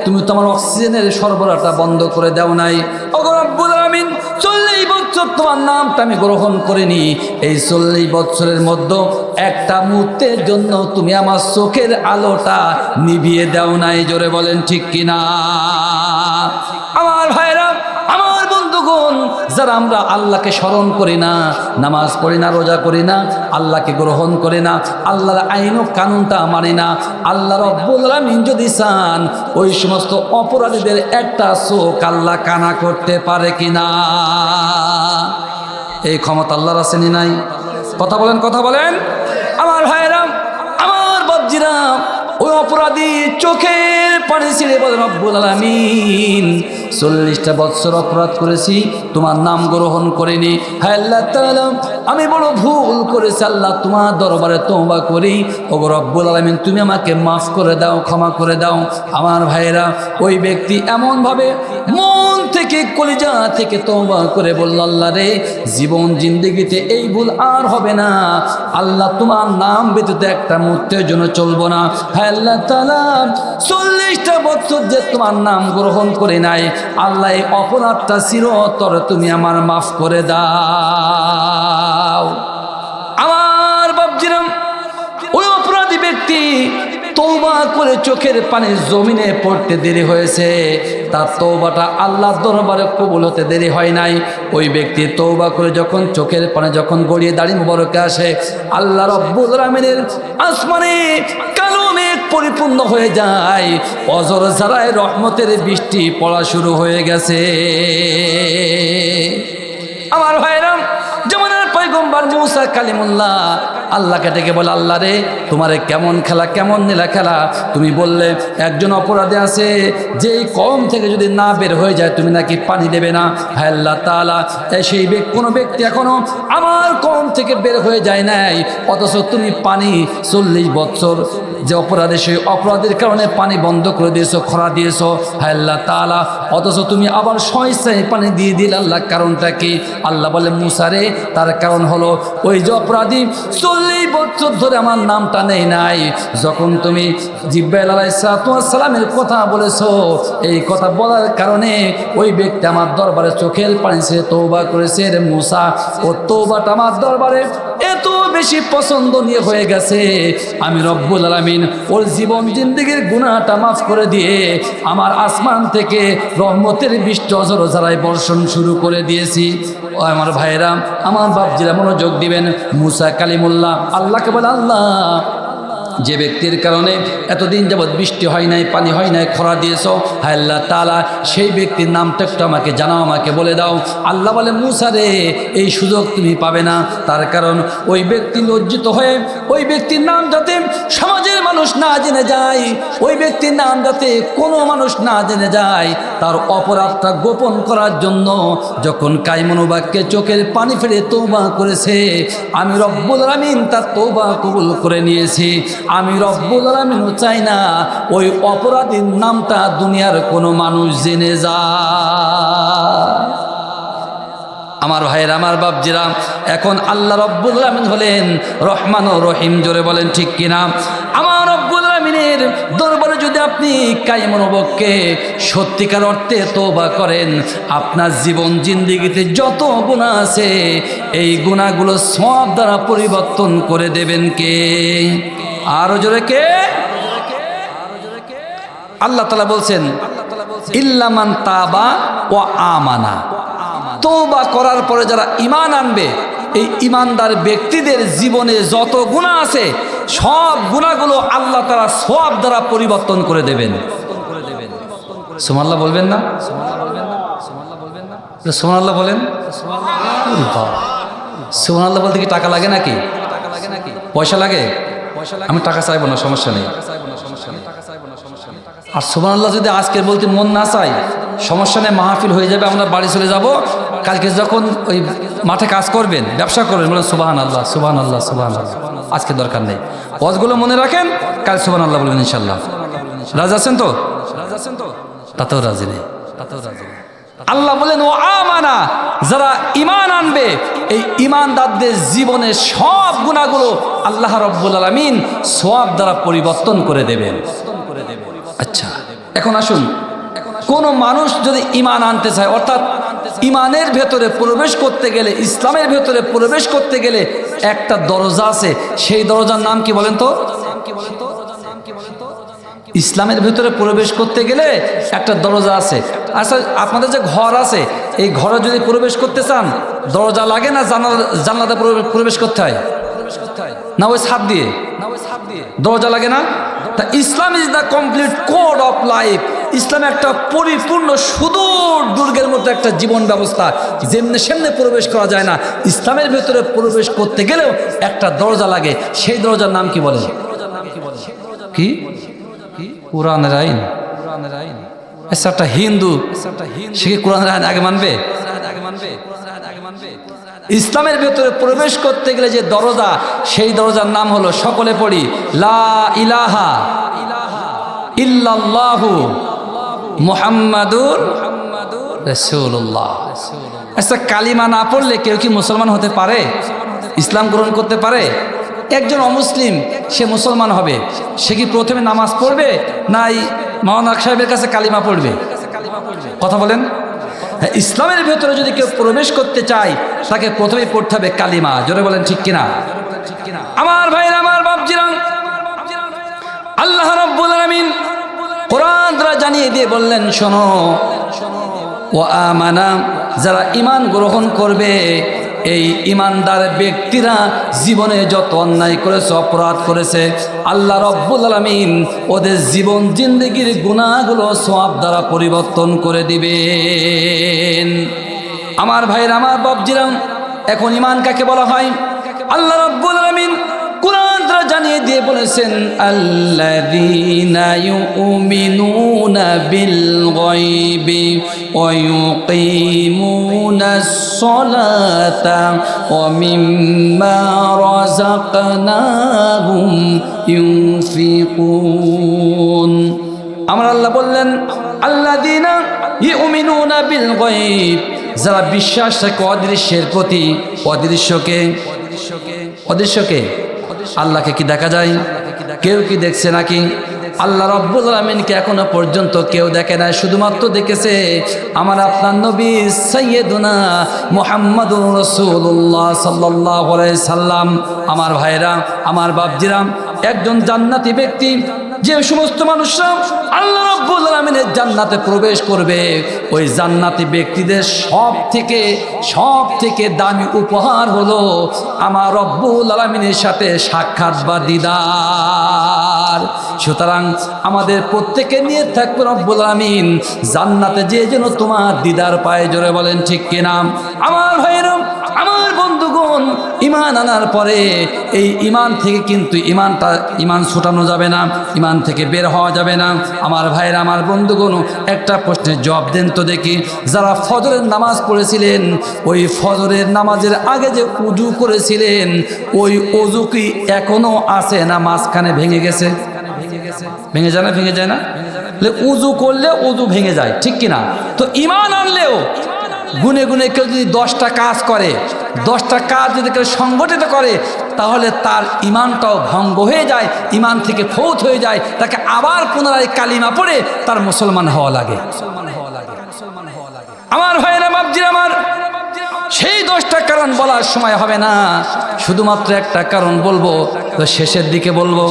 তুমি তোমার অক্সিজেনের সরবরাহটা বন্ধ করে দাও নাই। ওগো রব্বুল আলামিন, 40 বছর তোমার নামটা আমি গ্রহণ করিনি। এই 40 বছরের মধ্যে একটা মুহূর্তের জন্য তুমি আমার চোখের আলোটা নিভিয়ে দাও নাই। জোরে বলেন ঠিক কিনা? আমার ভাইরা, আমার বন্ধুগণ, যারা আমরা আল্লাহকে স্মরণ করি না, নামাজ পড়ি না, রোজা করি না, আল্লাহকে গ্রহণ করি না, আল্লাহর আইন ও কানুনটা মানি না, আল্লাহ রাব্বুল আলামিন যদি চান ওই সমস্ত অপরাধীদের একটা চোখ আল্লাহ কানা করতে পারে কিনা? এই ক্ষমতা আল্লাহর আছে নি নাই? কথা বলেন, কথা বলেন। আমার ভাইরা, আমার বাপজিরা, ওই অপরাধী চোখের পানি ছেড়ে বলে, রব্বুল আলামিন, 40টা বছর অপরাধ করেছি, তোমার নাম গ্রহণ করিনি। হায় আল্লাহ তাআলা, আমি বড় ভুল করেছি আল্লাহ, তোমার দরবারে তওবা করি। ওগো রব্বুল আলামিন, তুমি আমাকে মাফ করে দাও, ক্ষমা করে দাও। আমার ভাইয়েরা, ওই ব্যক্তি এমনভাবে মন থেকে কলিজা থেকে তওবা করে বলল, আল্লাহ রে, জীবন জিন্দেগিতে এই ভুল আর হবে না। আল্লাহ তোমার নাম ব্যতীত একটা মুহূর্তের জন্য চলবো না। হ্যাঁ আল্লাহ তাআলা, 40টা বছর যে তোমার নাম গ্রহণ করে নাই, আল্লাহ এই অপরাধটা চিরতর তুমি আমার মাফ করে দাও। আমার বাপজিরাম, ওই অপরাধী ব্যক্তি তওবা করে চোখের পানি জমিনে পড়তে দেরি হয়েছে, তার তওবাটা আল্লাহর দরবারে কবুল হতে দেরি হয় নাই। ওই ব্যক্তি তওবা করে যখন চোখের পানি যখন গড়িয়ে দাড়ি মুবারকে আসে, আল্লাহ রাব্বুল আলামিনের আসমানে কালো মেঘ পরিপূর্ণ হয়ে যায়, অজর জারায় রহমতের বৃষ্টি পড়া শুরু হয়ে গেছে। আমার ভাইরা, জামানার পয়গম্বর মুসা কালিমুল্লাহ আল্লাহকে ডেকে বলে, আল্লাহ রে, তোমারে কেমন খেলা, কেমন নীলা খেলা। তুমি বললে একজন অপরাধী আছে, যেই কওম থেকে যদি না বের হয়ে যায় তুমি নাকি পানি দেবে না। হ্যাঁ আল্লাহ তাআলা, সেই কোনো ব্যক্তি এখনো আমার কওম থেকে বের হয়ে যায় নাই, অথচ তুমি পানি 40 বছর যে অপরাধী, সেই অপরাধের কারণে পানি বন্ধ করে দিয়েছো, খরা দিয়েছো। হ্যাঁ আল্লাহ তাআলা, অথচ তুমি আবার স্বইচ্ছায় পানি দিয়ে দিলে, আল্লাহ কারণটা কি? আল্লাহ বলে, মুসা রে, তার কারণ হলো ওই যে অপরাধী 40 বছর ধরে আমার নামটা নেই নাই, যখন তুমি জিব্রাইল আলাইহিস সালামের কথা বলেছো, এই কথা বলার কারণে ওই ব্যক্তি আমার দরবারে চোখের পানি ছেড়ে তওবা করেছে। রে মুসা, ও তওবাটা আমার দরবারে এত বেশি পছন্দনীয় হয়ে গেছে, আমি রব্বুল আলামিন ওর জীবন জিন্দেগির গুনাহটা মাফ করে দিয়ে আমার আসমান থেকে রহমতের বৃষ্টি অজর জারায় বর্ষণ শুরু করে দিয়েছি। ও আমার ভাইরা, আমার বাপজিরা মনোযোগ দিবেন। মুসা কালিমুল্লাহ আল্লাহকে বলে, আল্লাহ, যে ব্যক্তির কারণে এতদিন যাবৎ বৃষ্টি হয় নাই, পানি হয় নাই, খরা দিয়েছ, হায় আল্লাহ তাআলা, সেই ব্যক্তির নামটা একটু আমাকে জানাও, আমাকে বলে দাও। আল্লাহ বলে, মুসা রে, এই সুযোগ তুমি পাবে না। তার কারণ ওই ব্যক্তি লজ্জিত হয়ে ওই ব্যক্তির নাম যাতে সমাজের মানুষ না জেনে যায়, ওই ব্যক্তির নাম যাতে কোনো মানুষ না জেনে যায়, তার অপরাধটা গোপন করার জন্য যখন কায়মনোবাক্যে চোখের পানি ফেলে তওবা করেছে, আমি রব্বুল আলামিন তার তওবা কবুল করে নিয়েছি। আমি রব্বুল আলামিনও চাই না ওই অপরাধীর নামটা দুনিয়ার কোনো মানুষ জেনে যায়। আমার ভাইয়ের, আমার বাপজিরা, এখন আল্লাহ রব্বুল আলামিন হলেন রহমান ও রহিম, জোরে বলেন ঠিক কিনা? আমার রব্বুল আলামিনের দরবারে যদি আপনি কায়মনোবাক্যে সত্যিকার অর্থে তওবা করেন, আপনার জীবন জিন্দেগিতে যত গুনাহ আছে, এই গুনাহগুলো সওয়াব দ্বারা পরিবর্তন করে দেবেন কে? আরো জোরে কে? আল্লাহ তাআলা বলছেন, ইল্লা মান তাবা ওয়া আমানা, তওবা করার পরে যারা ঈমান আনবে, এই ঈমানদার ব্যক্তিদের জীবনে যত গুনাহ আছে, সব গুনাহগুলো আল্লাহ তাআলা সওয়াব দ্বারা পরিবর্তন করে দেবেন। সুবহানাল্লাহ বলবেন না? সুবহানাল্লাহ বলেন। সুবহানাল্লাহ বলতে কি টাকা লাগে নাকি? পয়সা লাগে? আমি টাকা চাইবো না, সমস্যা নেই। আর সুবহানাল্লাহ যদি আজকে বলতে মন না চাই, সমস্যা নেই, মাহফিল হয়ে যাবে, আমরা বাড়ি চলে যাব। কালকে যখন ওই মাঠে কাজ করবেন, ব্যবসা করবেন, বলেন সুবহানাল্লাহ, সুবহানাল্লাহ, সুবহানাল্লাহ। আজকে দরকার নেই, ওয়াজগুলো মনে রাখেন, কাল সুবহানাল্লাহ বলবেন ইনশাআল্লাহ। রাজি আছেন তো? তাতেও রাজি নেই, তাতেও রাজি নেই। আল্লাহ বলেন, ও আমানা, যারা ঈমান আনবে, এই ঈমানদারদের জীবনে সব গুনাহগুলো আল্লাহ রাব্বুল আলামিন সওয়াব দ্বারা পরিবর্তন করে দেবেন। আচ্ছা, এখন আসুন, কোন মানুষ যদি ঈমান আনতে চায়, অর্থাৎ ঈমানের ভেতরে প্রবেশ করতে গেলে, ইসলামের ভেতরে প্রবেশ করতে গেলে একটা দরজা আছে, সেই দরজার নাম কি বলেন তো? ইসলামের ভেতরে প্রবেশ করতে গেলে একটা দরজা আছে। আচ্ছা, আপনাদের যে ঘর আছে, এই ঘরে যদি প্রবেশ করতে চান, দরজা লাগে না জানলাতে প্রবেশ করতে হয়? না ওই ছাদ দিয়ে? দরজা লাগে না? তা Islam is the complete code of life. Islam একটা পরিপূর্ণ সুদূর দুর্গের মতো একটা জীবন ব্যবস্থা, যেমনি সেমনি প্রবেশ করা যায় না। ইসলামের ভেতরে প্রবেশ করতে গেলেও একটা দরজা লাগে, সেই দরজার নাম কি বলে? কি? কোরআনের আইন। আচ্ছা, একটা হিন্দু সে কি কোরআনের আইন আগে মানবে? ইসলামের ভেতরে প্রবেশ করতে গেলে যে দরজা, সেই দরজার নাম হলো, সকলে পড়ি, লা ইলাহা ইল্লাল্লাহু মুহাম্মাদুর রাসূলুল্লাহ। আচ্ছা, কালিমা না পড়লে কেউ কি মুসলমান হতে পারে, ইসলাম গ্রহণ করতে পারে? একজন অমুসলিম সে মুসলমান হবে, সে কি প্রথমে নামাজ পড়বে নাই মাওলানা সাহেবের কাছে কালিমা পড়বে? কথা বলেন। হ্যাঁ, ইসলামের ভেতরে যদি কেউ প্রবেশ করতে চায় তাকে প্রথমেই পড়তে হবে কালিমা। জোরে বলেন ঠিক কিনা? আমার ভাইরা, আমার বাপজিরা, আল্লাহ রাব্বুল আলামিন কোরআন দ্বারা জানিয়ে দিয়ে বললেন, শোনো, ও আমানা, যারা ঈমান গ্রহণ করবে, এই ঈমানদার ব্যক্তিরা জীবনে যত অন্যায় করেছে, অপরাধ করেছে, আল্লাহ রাব্বুল আলামিন ওদের জীবন জিন্দেগির গুনাহগুলো সওয়াব দ্বারা পরিবর্তন করে দিবেন। আমার ভাইরা, আমার বাপজিরা, এখন ঈমান কাকে বলা হয়? আল্লাহ রাব্বুল আলামিন কুরআন দ্বারা জানিয়ে দিয়ে বলেছেন, আল্লাযীনা ইউমিনুনা বিল গায়বি ওয়া ইউকিমুনাস সালাতা ওয়া মিম্মা রাযাকনাহুম ইউনফিকুন। আমার আল্লাহ বললেন, আল্লাযীনা ইউমিনুনা বিল গায়ব, যারা বিশ্বাস রাখে অদৃশ্যের প্রতি। অদৃশ্যকে আল্লাহকে কি দেখা যায়? কেউ কি দেখছে নাকি? আল্লাহ রাব্বুল আলামিনকে এখনো পর্যন্ত কেউ দেখে না, শুধুমাত্র দেখেছে আমার আপনার নবী সাইয়্যিদুনা মুহাম্মাদুর রাসূলুল্লাহ সাল্লাল্লাহু আলাইহি সাল্লাম। আমার ভাইরা, আমার বাপজিরা, একজন জান্নাতি ব্যক্তি, যে সমস্ত মানুষরা আল্লাহ রাব্বুল আলামিনের জান্নাতে প্রবেশ করবে, ওই জান্নাতি ব্যক্তিদের সব থেকে দামি উপহার হলো আমার রব্বুল আলামিনের সাথে সাক্ষাৎ বা দিদার। সুতরাং আমাদের প্রত্যেকে নিয়ে থাকবে রব্বুল আলামিন জান্নাতে যে যেন তোমার দিদার পায়। জোরে বলেন ঠিক কিনা? আমার ভাইরা, আমার বন্ধুগণ, ঈমান আনার পরে এই ঈমান থেকে কিন্তু ঈমান ছুটানো যাবে না, ঈমান থেকে বের হওয়া যাবে না। আমার ভাইরা, আমার বন্ধুগণ, একটা প্রশ্নের জবাব দেন তো দেখি। যারা ফজরের নামাজ পড়েছিলেন, ওই ফজরের নামাজের আগে যে উযু করেছিলেন, ওই উযু কি এখনো আছে না মাঝখানে ভেঙে গেছে? ভেঙে যায় না? ভেঙে যায় না? উযু করলে উযু ভেঙে যায়, ঠিক কিনা? তো ঈমান আনলেও গুনে গুনে কেউ যদি 10টা কাজ করে, 10টা কাজ যদি কেউ সংগঠিত করে, তাহলে তার ঈমানটাও ভঙ্গ হয়ে যায়, ঈমান থেকে ফৌত হয়ে যায়, তাকে আবার পুনরায় কালিমা পড়ে তার মুসলমান হওয়া লাগে। আমার ভাইরা, বাপজিরা, আমার সেই 10টা কারণ বলার সময় হবে না, শুধুমাত্র একটা কারণ বলবো, তো শেষের দিকে বলবো।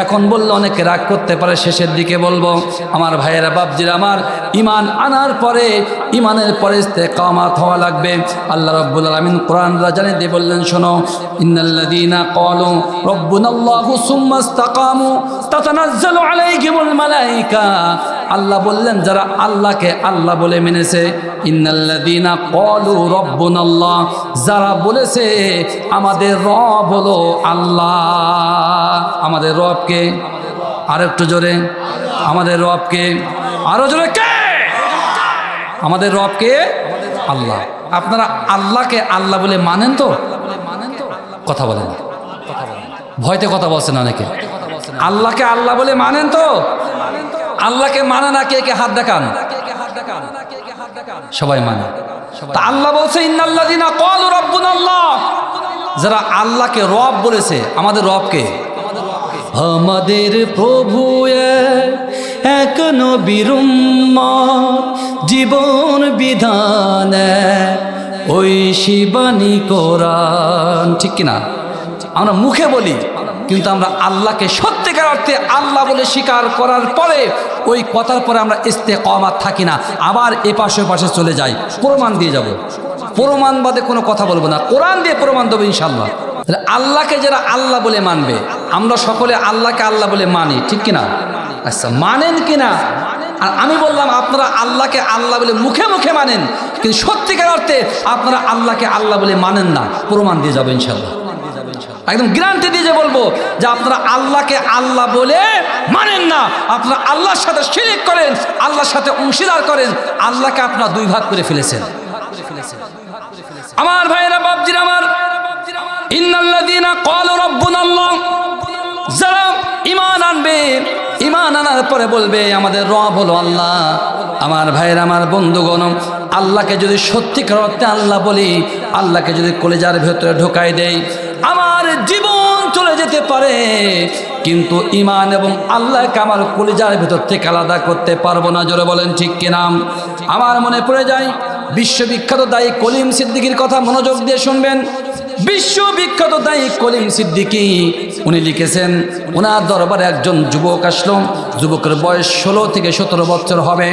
এখন বললে অনেকে রাগ করতে পারে, শেষের দিকে বলবো। আমার ভাইয়েরা, বাপজিরা, আমার ঈমান আনার পরে, ঈমানের পরে ইস্তেকামাত হওয়া লাগবে। আল্লাহ রাব্বুল আলামিন কোরআন জানিয়ে দিয়ে বললেন, শোনো, ইন্নাল্লাযীনা ক্বালু রাব্বুনাল্লাহু সুম্মা ইসতাকামু তাতানাজ্জালু আলাইহিমুল মালায়েকা। আল্লাহ বললেন, যারা আল্লাহকে আল্লাহ বলে মেনেছে, ইন্নাল্লাযীনা ক্বালু রাব্বুনাল্লাহ, যারা বলেছে আমাদের রব হলো আল্লাহ। আমাদের রবকে, আর একটু জোরে, আমাদের রবকে, আরো জোরে, কে? আমাদের রবকে আল্লাহ। আপনারা আল্লাহকে আল্লাহ বলে মানেন তো? কথা বলেন, ভয়তে কথা বলছেন অনেকে। আল্লাহকে আল্লাহ বলে মানেন তো? আল্লাহকে মানে না কে কে? হাত দেখান। সবাই মানে। তা আল্লাহ বলছে, ইন্নাল্লাযীনা ক্বালু রাব্বুনাল্লাহ, যারা আল্লাহকে রব বলেছে। আমাদের রবকে? আমাদের প্রভু এক নবীর উম্মত, জীবন বিধান ওই শিবানী কোরআন, ঠিক কিনা? আমরা মুখে বলি, কিন্তু আমরা আল্লাহকে সত্যিকার অর্থে আল্লাহ বলে স্বীকার করার পরে ওই কথার পরে আমরা ইস্তেকামাত থাকি না, আবার এপাশে ওপাশে চলে যাই। প্রমাণ দিয়ে যাব, প্রমাণ বাদে কোনো কথা বলবো না, কোরআন দিয়ে প্রমাণ দেবো ইনশাল্লাহ। আল্লাহকে যারা আল্লাহ বলে মানবে, আমরা সকলে আল্লাহকে আল্লাহ বলে মানি, ঠিক কিনা? আচ্ছা, মানেন কিনা? আর আমি বললাম, আপনারা আল্লাহকে আল্লাহ বলে মুখে মুখে মানেন, কিন্তু সত্যিকার অর্থে আপনারা আল্লাহকে আল্লাহ বলে মানেন না। প্রমাণ দিয়ে যাবো ইনশাল্লাহ, একদম গ্যারান্টি দিয়ে যে বলবো যে আপনারা আল্লাহকে আল্লাহ বলে মানেন না, আপনারা আল্লাহর সাথে শিরক করেন, আল্লাহর সাথে অংশীদার করেন, আল্লাহকে আপনারা দুই ভাগ করে ফেলেছেন। আমার ভাইয়েরা, বাপজিরা, আমার ইন্নাল্লাযীনা ক্বালু রাব্বুনাল্লাহ, যারা ঈমান আনবে, ঈমান আনার পরে বলবে আমাদের রব হলো আল্লাহ। আমার ভাইয়ের, আমার বন্ধুগণ, আল্লাহকে যদি সত্যিকার অর্থে আল্লাহ বলি, আল্লাহকে যদি কলিজার ভেতরে ঢোকাই দেই, আমার জীবন চলে যেতে পারে, কিন্তু ঈমান এবং আল্লাহকে আমার কলিজার ভেতর থেকে আলাদা করতে পারবো না। জোরে বলেন ঠিক কিনা? আমার মনে পড়ে যায় বিশ্ববিখ্যাত দায়ী কলিম সিদ্দিকীর কথা। মনোযোগ দিয়ে শুনবেন। বিশ্ববিখ্যাত দায়ী কলিম সিদ্দিকী, উনি লিখেছেন, ওনার দরবারে একজন যুবক আসলো। যুবকের বয়স 16 থেকে 17 বছর হবে।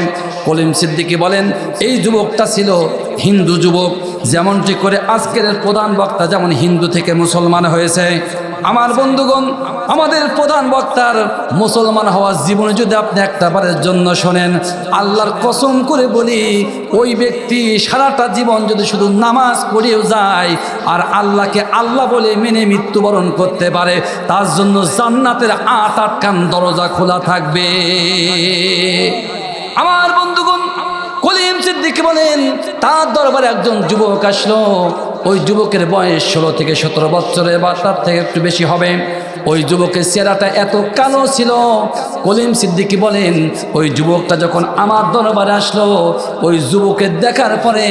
কলিম সিদ্দিকী বলেন, এই যুবকটা ছিল হিন্দু যুবক, যেমনটি করে আজকের প্রধান বক্তা যেমন হিন্দু থেকে মুসলমান হয়েছে। আমার বন্ধুগণ, আমাদের প্রধান বক্তার মুসলমান হওয়ার জীবনে যদি আপনি একটা বারের জন্য শোনেন, আল্লাহর কসম করে বলি, ওই ব্যক্তি সারাটা জীবন যদি শুধু নামাজ পড়েও যায় আর আল্লাহকে আল্লাহ বলে মেনে মৃত্যুবরণ করতে পারে, তার জন্য জান্নাতের 8 দরজা খোলা থাকবে। আমার বন্ধুগণ, কলিম সিদ্দিকী বলেন, তার দরবারে একজন যুবক আসলো। ওই যুবকের বয়স 16 থেকে 17 বছরের, বা তার থেকে একটু বেশি হবে। ওই যুবকের চেহারাটা এত কালো ছিল। কলিম সিদ্দিকী বলেন, ওই যুবকটা যখন আমার দরবারে আসলো, ওই যুবকের দেখার পরে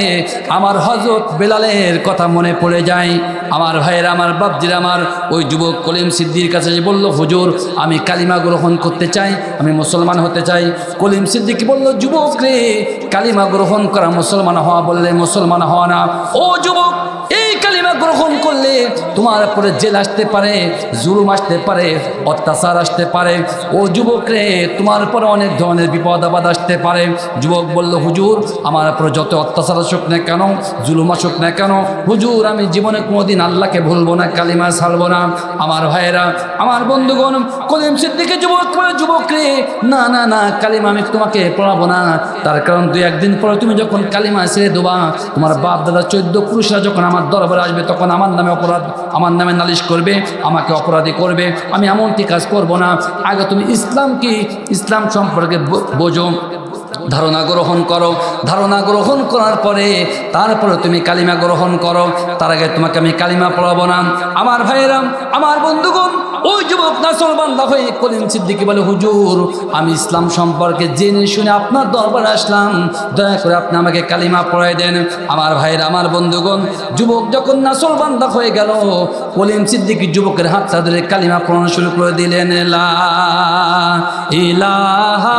আমার হযরত বেলালের কথা মনে পড়ে যায়। আমার ভাইয়েরা, আমার বাপজিরা, আমার ওই যুবক কলিম সিদ্দিকীর কাছে বলল, হুজুর, আমি কালিমা গ্রহণ করতে চাই, আমি মুসলমান হতে চাই। কলিম সিদ্দিকী বলল, যুবক রে, কালিমা গ্রহণ করা মুসলমান হওয়া বললে মুসলমান হওয়া না। ও যুবক, এই কালিমা গ্রহণ করলে তোমার উপরে জেল আসতে পারে, জুলুম আসতে পারে, অত্যাচার আসতে পারে। ও যুবক রে, তোমার উপরে অনেক ধরনের বিপদ আপদ আসতে পারে। যুবক বলল, হুজুর, আমার উপরে যত অত্যাচার আসুক না কেন, জুলুম আসুক না কেন, হুজুর, আমি জীবনে কোনোদিন আল্লাহকে ভুলবো না, কালিমা ছাড়বো না। আমার ভাইয়েরা, আমার বন্ধুগণ, কলিম সিদ্দিকী যুবক বলে, যুবক রে, না না না, কালিমা আমি তোমাকে পড়াবো না। তার কারণ 2-1 দিন পরে তুমি যখন কালিমা ছেড়ে দেবা, তোমার বাপ দাদা 14 পুরুষরা যখন আমার দরবারে আসবে, তখন আমার নামে আমার নামে নালিশ করবে, আমাকে অপরাধী করবে। আমি এমনটি কাজ করব না। আগে তুমি ইসলাম কি, ইসলাম সম্পর্কে বোঝো, ধারণা গ্রহণ করো। ধারণা গ্রহণ করার পরে তারপরে তুমি কালিমা গ্রহণ করো। তার আগে তোমাকে আমি কালিমা পড়াবো না। আমার ভাইয়েরা, আমার বন্ধুগণ, ওই যুবক নাফরমান হয়ে কলিম সিদ্দিকী বলে, হুজুর, আমি ইসলাম সম্পর্কে জেনে শুনে আপনার দরবারে আসলাম, দয়া করে আপনি আমাকে কালিমা পড়াই দেন। আমার ভাইয়েরা, আমার বন্ধুগণ, যুবক যখন নাফরমান হয়ে গেল, কলিম সিদ্দিকী যুবকের হাতটা ধরে কালিমা পড়ানো শুরু করে দিলেন, লা ইলাহা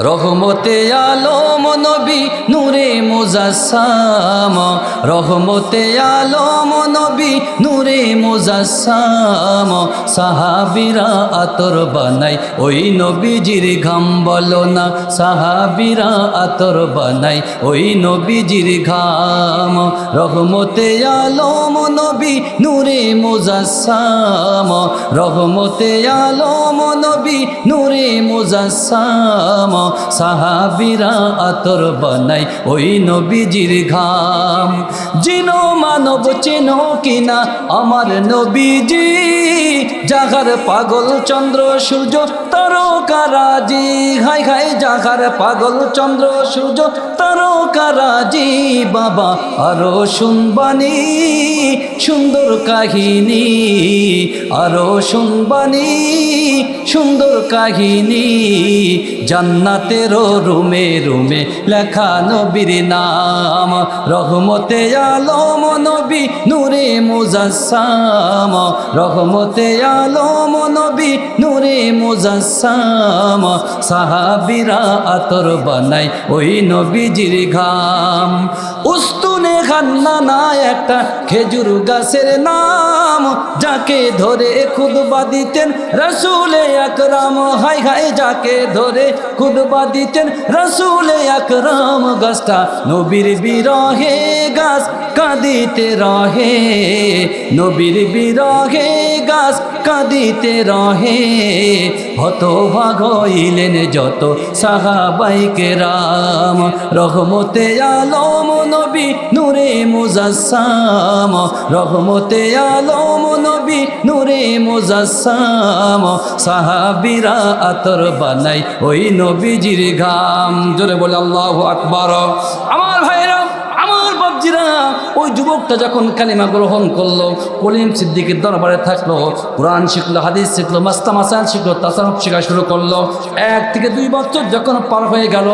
রহমতে আলম নবী নূরে মুজাসসাম, রহমতে আলম নবী নূরে মুজাসসাম। সাহাবীরা আতর বানাই ওই নবীজির ঘাম, বলো না, সাহাবীরা আতর বানাই ওই নবীজির ঘাম। রহমতে আলম নবী নূরে মুজাসসাম, রহমতে আলম নবী নূরে মুজাসসাম। সাহাবীরা আতর বানাই ওই নবীজির ঘাম। জিনো মানব চেনো কিনা আমার নবীজি, জাগার পাগল চন্দ্র সূর্য তারকারাজি, হাই হাই, জাগার পাগল চন্দ্র সূর্য তারকারাজি। বাবা আরো শুনবানি সুন্দর কাহিনী, আরো শুনবানি সুন্দর কাহিনী। জান্নাতের রুমে রুমে লেখা নবীর নাম, রহমতে আলম নবী নূরে মুজাসসাম, রহমতে আলম নবী নূরে মুজাসসাম। সাহাবীরা আতর বানাই ওই নবীজির ঘাম। উস্তুনে খান্নানা একটা খেজুর গাছের নাম, যাকে ধরে খুতবা দিতেন রাসূলে আকরাম, হাই হাই, যাকে ধরে খুতবা দিতেন রাসূলে আকরাম। গাছটা নবীর বিরহে গাছ কাঁদিতে রহে, নবীর বিরহে গাছ কাঁদিতে রহে। হতভাগ হইলেন যত সাহাবায়ে কেরাম, রহমতে আলম নবী নূরে মুজাসসাম, রহমতে আলম নবী নূরে মুজাসসাম। সাহাবীরা আতর বানাই ওই নবীজির ঘাম। জোরে বলে আল্লাহু আকবার। আমার ভাইরা, আমার বাপজিরা, ওই যুবকটা যখন কালিমা গ্রহণ করলো, কলিম সিদ্দিকের দরবারে থাকলো, কোরআন শিখলো, হাদিস শিখলো, মাস্তা মাসাইল শিখলো, তাসাউফ শেখা শুরু করলো। 1 থেকে 2 বছর যখন পার হয়ে গেল,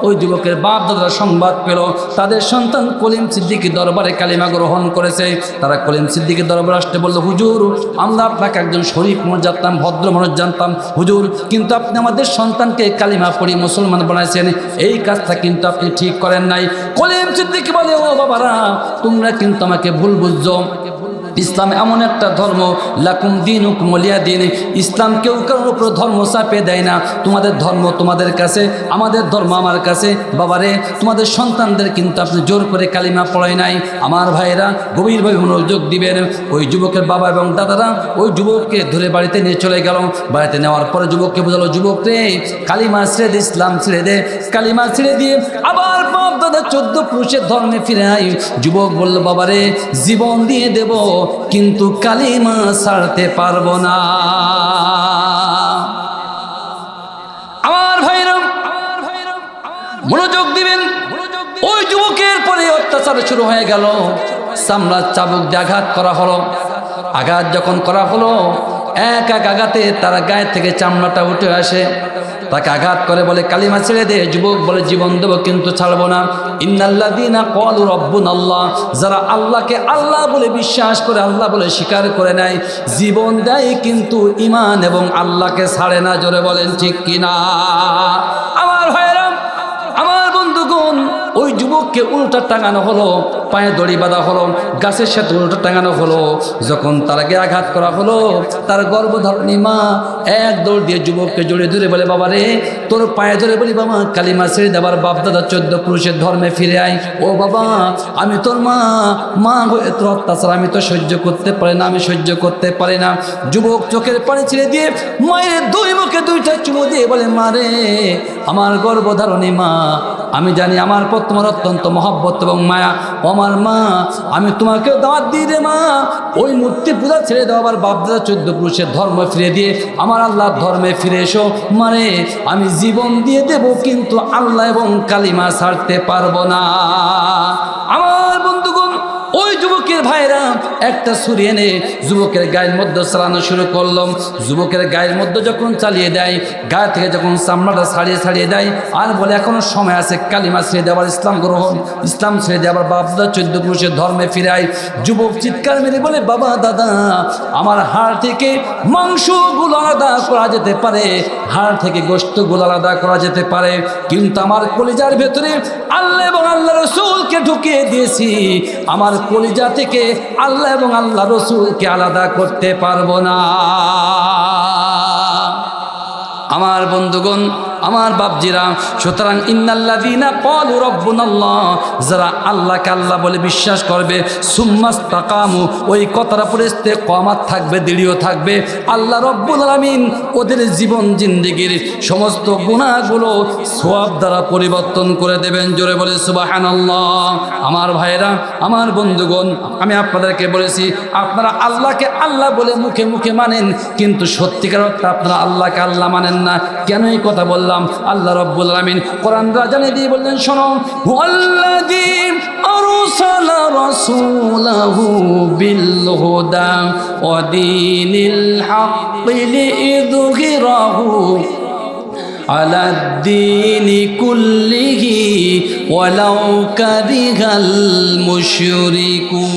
ওই যুবকের বাপ দাদারা সংবাদ পেল তাদের সন্তান কলিম সিদ্দিকের দরবারে কালিমা গ্রহণ করেছে। তারা কলিম সিদ্দিকের দরবারে আসতে বলল, হুজুর, আমরা আপনাকে একজন শরীফ মানুষ জানতাম, ভদ্র মানুষ জানতাম হুজুর, কিন্তু আপনি আমাদের সন্তানকে কালিমা পড়ি মুসলমান বানাইছেন, এই কাজটা কিন্তু আপনি ঠিক করেন নাই। কলিম সিদ্দিক বলে, ও বাবারা, তোমরা কিন্তু আমাকে ভুল বুঝছো। ইসলাম এমন একটা ধর্ম, লাকুম দীনুকুম ওয়ালিয়া দীন। ইসলাম কেউ কারোর উপর ধর্ম চাপে দেয় না। তোমাদের ধর্ম তোমাদের কাছে, আমাদের ধর্ম আমার কাছে। বাবারে, তোমাদের সন্তানদের কিন্তু আপনি জোর করে কালিমা পড়াই নাই। আমার ভাইয়েরা গভীরভাবে মনোযোগ দিবেন। ওই যুবকের বাবা এবং দাদারা ওই যুবককে ধরে বাড়িতে নিয়ে চলে গেল। বাড়িতে নেওয়ার পরে যুবককে বোঝালো, যুবক রে, কালিমা ছেড়ে দে, ইসলাম ছেড়ে দে। কালিমা ছেড়ে দিয়ে আবার বাপ দাদা 14 পুরুষের ধর্মে ফিরে আই। যুবক বলল, বাবারে, জীবন দিয়ে দেব, কিন্তু কালিমা ছাড়তে পারবো না। আমার ভাইরা মনোযোগ দিবেন। ওই যুবকের পরে অত্যাচার শুরু হয়ে গেল। চামড়া চাবুক দিয়ে আঘাত করা হলো। আঘাত যখন করা হলো, এক এক আঘাতে তার গায়ে থেকে চামড়াটা উঠে আসে। তাকে আঘাত করে বলে, কালিমা ছেড়ে দে। যুবক বলে, জীবন দেব, কিন্তু ছাড়বো না। ইন্নাল্লাযীনা ক্বালু রাব্বুনাল্লাহ, যারা আল্লাহকে আল্লাহ বলে বিশ্বাস করে, আল্লাহ বলে স্বীকার করে নেয়, জীবন দেয় কিন্তু ঈমান এবং আল্লাহকে ছাড়ে না। জোরে বলেন ঠিক কিনা? আমার ভাইরা, আমার বন্ধুগণ, ওই যুবককে উল্টা টাঙানো হলো, পায়ে দড়ি বাঁধা হলো, গাছের সাথে উল্টা টাঙানো হলো। যখন তার আগে আঘাত করা হলো, তার গর্ভধারিণী মা এক দৌড় দিয়ে যুবককে জড়িয়ে ধরে বলে, বাবা রে, তোর পায়ে ধরে বলি, বাবা, কালিমা ছেড়ে দেবার বাপ দাদা 14 পুরুষের ধর্মে ফিরে আয়। ও বাবা, আমি তোর মা হয়ে তোর অত্যাচার আমি তো সহ্য করতে পারি না, আমি সহ্য করতে পারি না। যুবক চোখের পানি ছেড়ে দিয়ে মায়ের 2 মুখে 2টা চুমু দিয়ে বলে, মা রে, আমার গর্ভধারিণী মা, আমি জানি আমার পর তোমার অত্যন্ত মহব্বত এবং মায়া। আমার মা, আমি তোমাকে দাওয়াত দিই রে মা, ওই মূর্তি পূজা ছেড়ে দাও, আবার বাপদাদা 14 পুরুষের ধর্ম ফিরে দিয়ে আমার আল্লাহর ধর্মে ফিরে এসো। মানে আমি জীবন দিয়ে দেব, কিন্তু আল্লাহ এবং কালিমা ছাড়তে পারবো না। আমার বন্ধুগণ, ওই যুবকের ভাইরা একটা ছুরি এনে যুবকের গায়ের মধ্যে চালানো শুরু করলাম। যুবকের গায়ের মধ্যে যখন চালিয়ে দেয়, গায়ে থেকে যখন চামড়াটা ছাড়িয়ে দেয়, আর বলে, এখনো সময় আছে, কালিমা ছেড়ে দেওয়ার, ইসলাম গ্রহণ, ইসলাম ছেড়ে দেওয়ার, বাপদাদা 14 পুরুষের ধর্মে ফিরায়। যুবক চিৎকার মেরে বলে, বাবা দাদা, আমার হাড় থেকে মাংসগুলো আলাদা করা যেতে পারে, হাড় থেকে গোশতগুলো আলাদা করা যেতে পারে, কিন্তু আমার কলিজার ভেতরে আল্লাহ এবং আল্লাহ রসুলকে ঢুকিয়ে দিয়েছি। আমার কলিজা থেকে আল্লাহ এবং আল্লাহ রসুলকে আলাদা করতে পারবো না। আমার বন্ধুগণ, আমার বাপজিরা, সুতরাং ইন্নাল্লাযীনা ক্বালু রাব্বুনাল্লাহ, যারা আল্লাহকে আল্লাহ বলে বিশ্বাস করবে, সুম্মাস্তাকামু, ওই কথার উপরে ইস্তেকামাত থাকবে, দৃঢ় থাকবে, আল্লাহ রাব্বুল আলামিন ওদের জীবন জিন্দেগির সমস্ত গুনাহগুলো সওয়াব দ্বারা পরিবর্তন করে দেবেন। জোরে বলে সুবহানাল্লাহ। আমার ভাইরা, আমার বন্ধুগণ, আমি আপনাদেরকে বলেছি, আপনারা আল্লাহকে আল্লাহ বলে মুখে মুখে মানেন, কিন্তু সত্যিকার অর্থে আপনারা আল্লাহকে আল্লাহ মানেন না। কেন এই কথা বললাম? আল্লাহ রাব্বুল আলামিন কোরআন জানিয়ে দিয়ে বললেন, শোনো, হুয়াল্লাযী আরসালা রাসূলাহু বিল হুদা ওয়া দীনিল হাক্কি লিইযহিরাহু আলাদ-দীনি কুল্লিহি ওয়ালাউ কারিহাল মুশরিকুন।